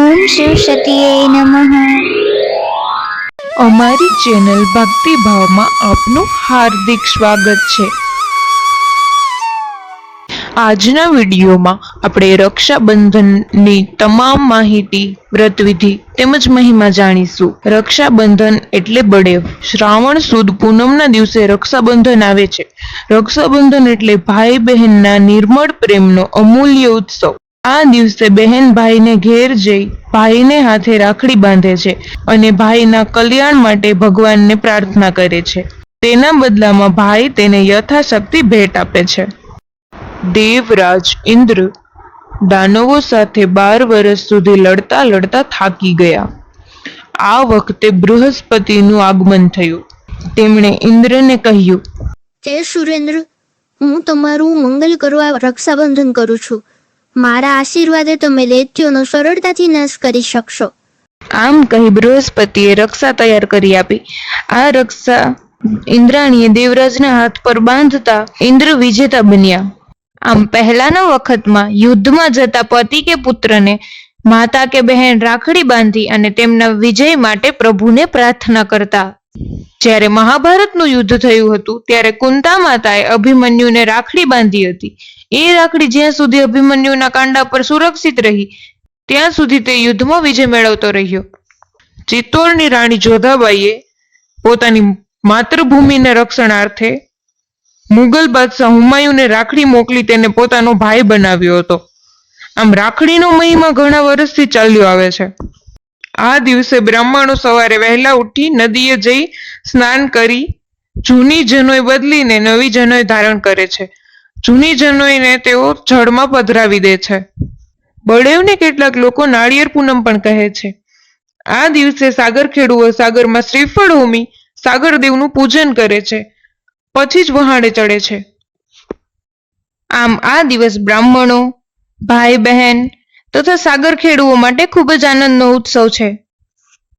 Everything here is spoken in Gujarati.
ઓમ શિવ સતીએ નમઃ। અમારી ચેનલ ભક્તિ ભાવમાં આપનું હાર્દિક સ્વાગત છે। આજના વિડીયોમાં આપણે રક્ષાબંધનની તમામ માહિતી, વ્રતવિધિ તેમજ મહિમા જાણીશું। રક્ષાબંધન એટલે બળેવ। શ્રાવણ સુદ પૂનમના દિવસે રક્ષાબંધન આવે છે। રક્ષાબંધન એટલે ભાઈ બહેનના નિર્મળ પ્રેમનો અમૂલ્ય ઉત્સવ। આ દિવસે બહેન ભાઈને ઘેર જઈ ભાઈને હાથે રાખડી બાંધે છે અને ભાઈના કલ્યાણ માટે ભગવાનને પ્રાર્થના કરે છે। તેના બદલામાં ભાઈ તેને યથાશક્તિ ભેટ આપે છે। દેવરાજ ઇન્દ્ર દાનવો સાથે 12 વર્ષ સુધી લડતા લડતા થાકી ગયા। આ વખતે બૃહસ્પતિનું આગમન થયું। તેમણે ઇન્દ્રને કહ્યું, હે સુરેન્દ્ર, હું તમારું મંગલ કરવા રક્ષાબંધન કરું છું। મારા આશીર્વાદે તમે દૈત્યોનો સરળતાથી નાશ કરી શકશો। આમ કહી બૃહસ્પતિએ રક્ષા તૈયાર કરી આપી। આ રક્ષા ઇન્દ્રાણીએ દેવરાજના હાથ પર બાંધતા ઇન્દ્ર વિજેતા બન્યા। આમ પહેલાના વખતમાં યુદ્ધમાં જતા પતિ કે પુત્રને માતા કે બહેન રાખડી બાંધી અને તેમના વિજય માટે પ્રભુને પ્રાર્થના કરતા। જ્યારે મહાભારતનું યુદ્ધ થયું હતું ત્યારે કુંતા માતાએ અભિમન્યુને રાખડી બાંધી હતી। એ રાખડી જ્યાં સુધી અભિમન્યુના કાંડા પર સુરક્ષિત રહી ત્યાં સુધી તે યુદ્ધમાં વિજય મેળવતો રહ્યો। ચિત્તોડની રાણી જોધાબાઈએ પોતાની માતૃભૂમિના રક્ષણાર્થે મુગલ બાદશાહ હુમાયુને રાખડી મોકલી તેને પોતાનો ભાઈ બનાવ્યો હતો। આમ રાખડીનો મહિમા ઘણા વર્ષથી ચાલ્યો આવે છે। આ દિવસે બ્રાહ્મણો સવારે વહેલા ઉઠી નદીએ જઈ સ્નાન કરી જૂની જનોઈ બદલીને નવી જનોઈ ધારણ કરે છે। જૂની જનોઈને તેઓ જળમાં પધરાવી દે છે। બળેવને કેટલાક લોકો નાળિયેર પૂનમ પણ કહે છે। આ દિવસે સાગરખેડુઓ સાગરમાં શ્રીફળ હોમી સાગરદેવનું પૂજન કરે છે, પછી જ વહાણે ચડે છે। આમ આ દિવસ બ્રાહ્મણો, ભાઈ બહેન તથા સાગરખેડુઓ માટે ખૂબ જ આનંદનો ઉત્સવ છે।